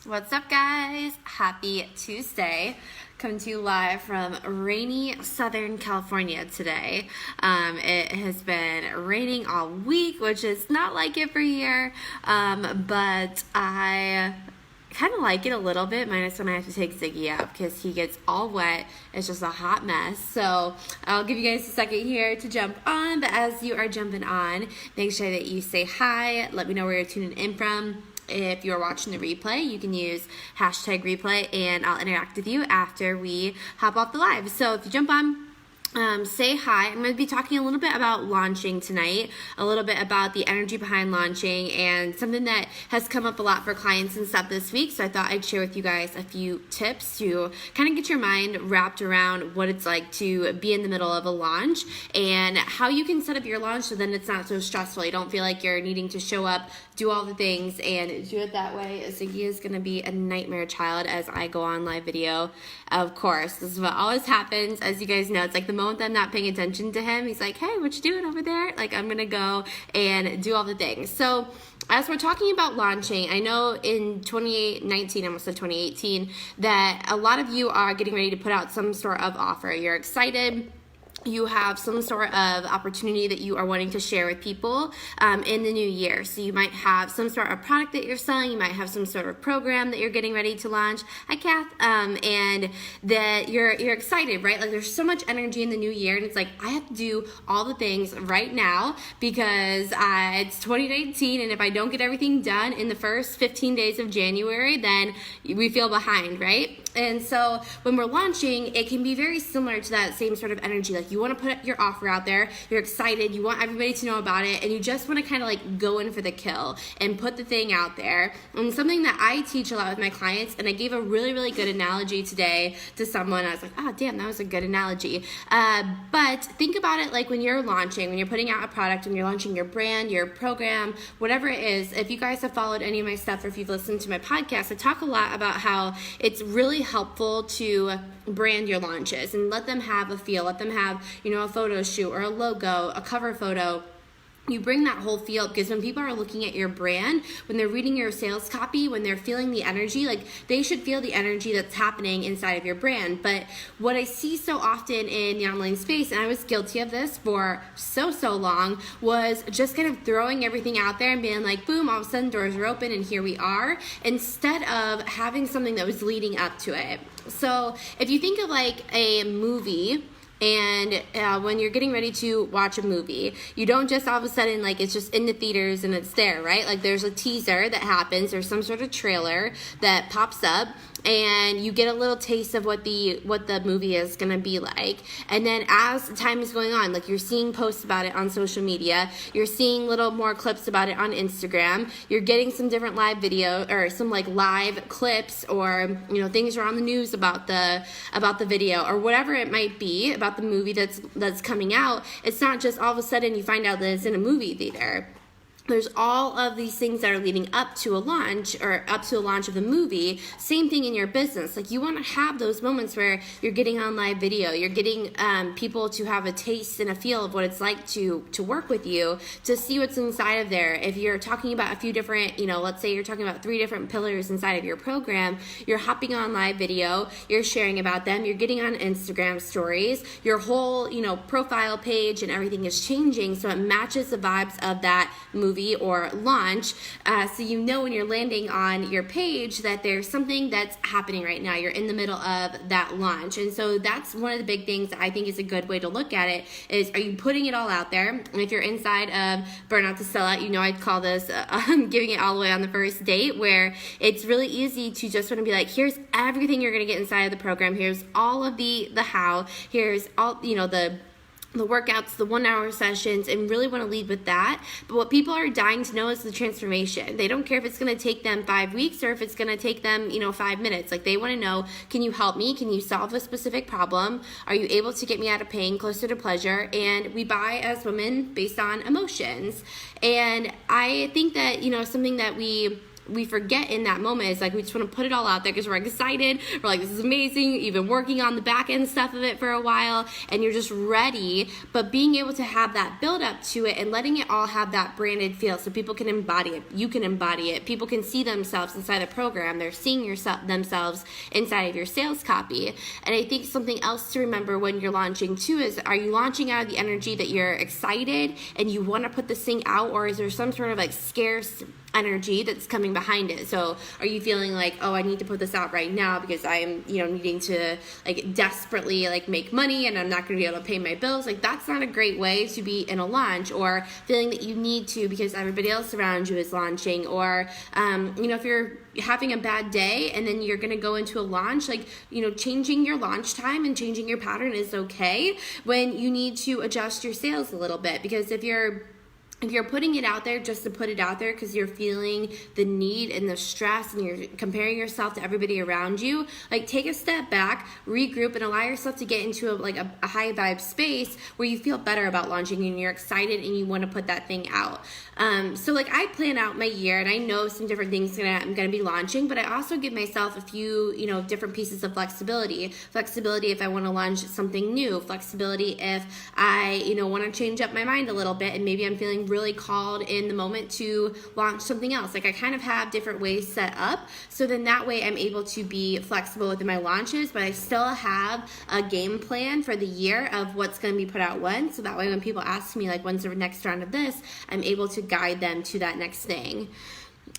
What's up, guys? Happy Tuesday. Coming to you live from rainy Southern California today. It has been raining all week, which is not like it for here, but I kind of like it a little bit, minus when I have to take Ziggy out because he gets all wet. It's just a hot mess. So I'll give you guys a second here to jump on, but as you are jumping on, make sure that you say hi. Let me know where you're tuning in from. If you're watching the replay, you can use hashtag replay and I'll interact with you after we hop off the live. So if you jump on, say hi. I'm going to be talking a little bit about launching tonight, a little bit about the energy behind launching, and something that has come up a lot for clients and stuff this week. So I thought I'd share with you guys a few tips to kind of get your mind wrapped around what it's like to be in the middle of a launch and how you can set up your launch so then it's not so stressful. You don't feel like you're needing to show up, do all the things, and do it that way. Ziggy is going to be a nightmare child as I go on live video. Of course, this is what always happens. As you guys know, it's like the moment that I'm not paying attention to him, he's like, hey, what you doing over there? Like, I'm going to go and do all the things. So as we're talking about launching, I know in 2019, I almost said 2018, that a lot of you are getting ready to put out some sort of offer. You're excited. You have some sort of opportunity that you are wanting to share with people in the new year. So you might have some sort of product that you're selling. You might have some sort of program that you're getting ready to launch. Hi, Kath. And that you're excited, right? Like there's so much energy in the new year, and it's like I have to do all the things right now because it's 2019, and if I don't get everything done in the first 15 days of January, then we feel behind, right? And so when we're launching, it can be very similar to that same sort of energy. Like you want to put your offer out there, you're excited, you want everybody to know about it, and you just want to kind of like go in for the kill and put the thing out there. And something that I teach a lot with my clients, and I gave a really, really good analogy today to someone. I was like, oh, damn, that was a good analogy. But think about it like when you're launching, when you're putting out a product, when you're launching your brand, your program, whatever it is. If you guys have followed any of my stuff or if you've listened to my podcast, I talk a lot about how it's really helpful to brand your launches and let them have a feel, let them have, a photo shoot or a logo, a cover photo. You bring that whole feel because when people are looking at your brand, when they're reading your sales copy, when they're feeling the energy, like they should feel the energy that's happening inside of your brand. But what I see so often in the online space, and I was guilty of this for so long, was just kind of throwing everything out there and being like, boom, all of a sudden doors are open and here we are, instead of having something that was leading up to it. So if you think of like a movie, and when you're getting ready to watch a movie, you don't just all of a sudden, like, it's just in the theaters and it's there, right? Like, there's a teaser that happens. There's some sort of trailer that pops up, and you get a little taste of what the movie is going to be like. And then as time is going on, like, you're seeing posts about it on social media. You're seeing little more clips about it on Instagram. You're getting some different live video or some, like, live clips or, things are on the news about the video or whatever it might be about the movie that's coming out. It's not just all of a sudden you find out that it's in a movie theater. There's all of these things that are leading up to a launch or up to a launch of the movie. Same thing in your business. Like you want to have those moments where you're getting on live video, you're getting people to have a taste and a feel of what it's like to work with you, to see what's inside of there. If you're talking about a few different, let's say you're talking about 3 different pillars inside of your program, you're hopping on live video, you're sharing about them, you're getting on Instagram stories, your whole, profile page and everything is changing so it matches the vibes of that movie or launch, so when you're landing on your page that there's something that's happening right now. You're in the middle of that launch, and so that's one of the big things that I think is a good way to look at it is, are you putting it all out there? And if you're inside of Burnout to Sell Out, I'd call this giving it all away on the first date, where it's really easy to just want to be like, here's everything you're going to get inside of the program, here's all of the how, here's all the workouts, the 1-hour sessions, and really want to lead with that. But what people are dying to know is the transformation. They don't care if it's going to take them 5 weeks or if it's going to take them, 5 minutes. Like they want to know, can you help me? Can you solve a specific problem? Are you able to get me out of pain, closer to pleasure? And we buy as women based on emotions. And I think that, something that we we forget in that moment is like we just want to put it all out there because we're excited. We're like, this is amazing. You've been working on the back end stuff of it for a while and you're just ready. But being able to have that build up to it and letting it all have that branded feel so people can embody it. You can embody it. People can see themselves inside the program. They're seeing themselves inside of your sales copy. And I think something else to remember when you're launching too is, are you launching out of the energy that you're excited and you want to put this thing out, or is there some sort of like scarce energy that's coming behind it? So are you feeling like, oh, I need to put this out right now because I'm, needing to like desperately like make money and I'm not going to be able to pay my bills? Like that's not a great way to be in a launch, or feeling that you need to because everybody else around you is launching, or if you're having a bad day and then you're going to go into a launch, like, changing your launch time and changing your pattern is okay when you need to adjust your sales a little bit. Because if you're putting it out there just to put it out there because you're feeling the need and the stress and you're comparing yourself to everybody around you, like take a step back, regroup, and allow yourself to get into a high vibe space where you feel better about launching and you're excited and you want to put that thing out. So like I plan out my year and I know some different things I'm going to be launching, but I also give myself a few, different pieces of flexibility. Flexibility if I want to launch something new. Flexibility if I, want to change up my mind a little bit and maybe I'm feeling really called in the moment to launch something else. Like I kind of have different ways set up, so then that way I'm able to be flexible within my launches, but I still have a game plan for the year of what's going to be put out when, so that way when people ask me like when's the next round of this, I'm able to guide them to that next thing.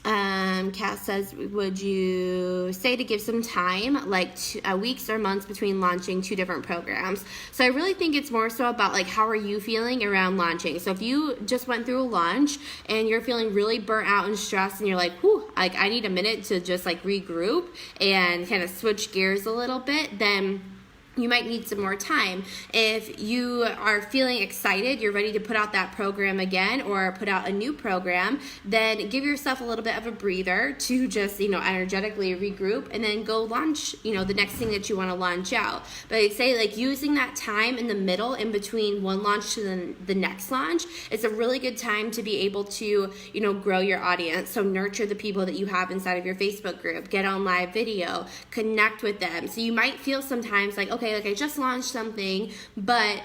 Kat says, would you say to give some time, like weeks or months between launching two different programs? So I really think it's more so about like, how are you feeling around launching? So if you just went through a launch and you're feeling really burnt out and stressed and you're like, whew, like I need a minute to just like regroup and kind of switch gears a little bit, then you might need some more time. If you are feeling excited, you're ready to put out that program again or put out a new program, then give yourself a little bit of a breather to just, energetically regroup and then go launch, the next thing that you want to launch out. But I'd say like using that time in the middle in between one launch to the next launch, it's a really good time to be able to, grow your audience. So nurture the people that you have inside of your Facebook group, get on live video, connect with them. So you might feel sometimes like, okay, like I just launched something, but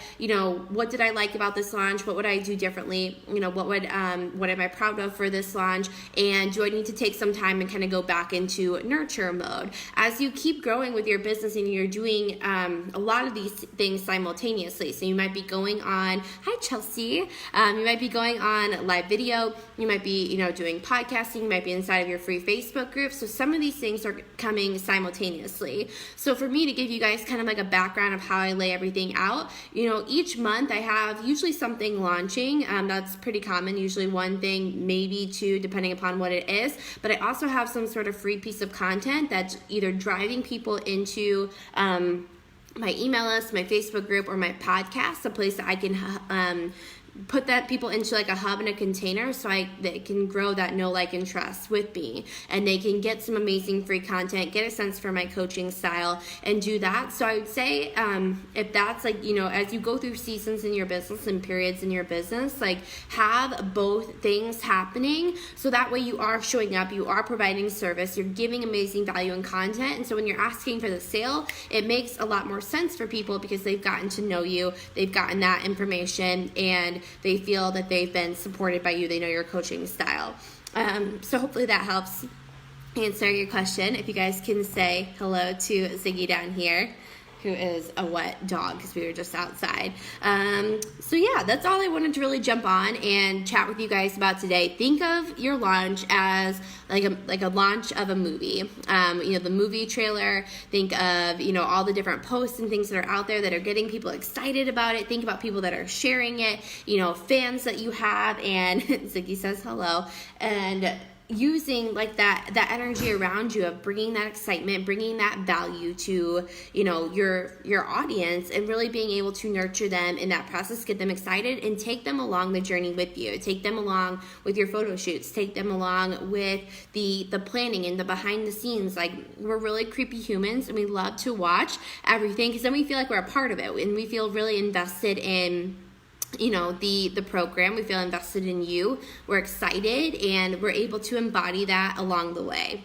what did I like about this launch? What would I do differently? What am I proud of for this launch? And do I need to take some time and kind of go back into nurture mode? As you keep growing with your business and you're doing a lot of these things simultaneously. So you might be going on, hi Chelsea, you might be going on live video, you might be, doing podcasting, you might be inside of your free Facebook group. So some of these things are coming simultaneously. So for me to give you guys kind of like a background of how I lay everything out, each month I have usually something launching. That's pretty common, usually one thing, maybe two, depending upon what it is. But I also have some sort of free piece of content that's either driving people into my email list, my Facebook group, or my podcast, a place that I can put that people into like a hub and a container so they can grow that know, like, and trust with me, and they can get some amazing free content, get a sense for my coaching style, and do that. So I would say if that's like, as you go through seasons in your business and periods in your business, like have both things happening, so that way you are showing up, you are providing service, you're giving amazing value and content, and so when you're asking for the sale, it makes a lot more sense for people because they've gotten to know you, they've gotten that information, and they feel that they've been supported by you. They know your coaching style. So hopefully that helps answer your question. If you guys can say hello to Ziggy down here, who is a wet dog because we were just outside. So yeah, that's all I wanted to really jump on and chat with you guys about today. Think of your launch as like a launch of a movie. The movie trailer. Think of, all the different posts and things that are out there that are getting people excited about it. Think about people that are sharing it, fans that you have, and Ziggy says hello, and using like that energy around you of bringing that excitement, bringing that value to, your audience, and really being able to nurture them in that process, get them excited, and take them along the journey with you. Take them along with your photo shoots. Take them along with the planning and the behind the scenes. Like, we're really creepy humans, and we love to watch everything because then we feel like we're a part of it, and we feel really invested in the program. We feel invested in you. We're excited, and we're able to embody that along the way.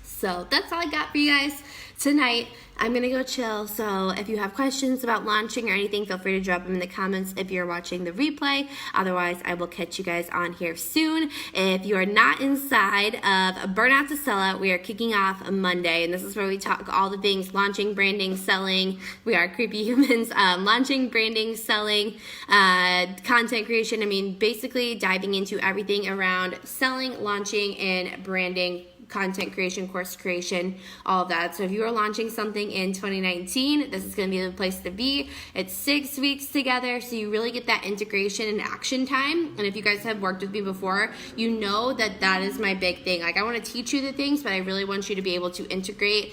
So that's all I got for you guys tonight. I'm going to go chill. So if you have questions about launching or anything, feel free to drop them in the comments if you're watching the replay. Otherwise, I will catch you guys on here soon. If you are not inside of Burnout to Sellout, we are kicking off Monday. And this is where we talk all the things launching, branding, selling. We are creepy humans. Launching, branding, selling, content creation. I mean, basically diving into everything around selling, launching, and branding, content creation, course creation, all of that. So if you are launching something in 2019, this is going to be the place to be. It's 6 weeks together, so you really get that integration and action time. And if you guys have worked with me before, you know that that is my big thing. Like, I want to teach you the things, but I really want you to be able to integrate,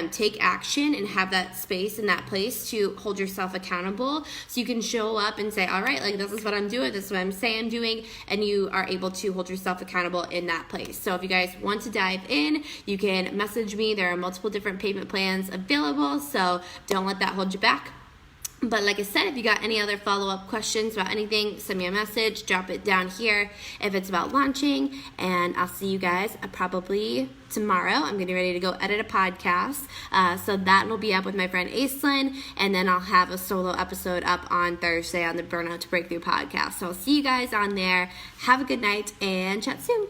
take action, and have that space and that place to hold yourself accountable, so you can show up and say, all right, like, this is what I'm doing, this is what I'm saying I'm doing, and you are able to hold yourself accountable in that place. So if you guys want to dive in, you can message me. There are multiple different payment plans available, so don't let that hold you back. But like I said, if you got any other follow-up questions about anything, send me a message, drop it down here if it's about launching, and I'll see you guys probably tomorrow. I'm getting ready to go edit a podcast, so that will be up with my friend Aislinn, and then I'll have a solo episode up on Thursday on the Burnout to Breakthrough podcast. So I'll see you guys on there. Have a good night, and chat soon.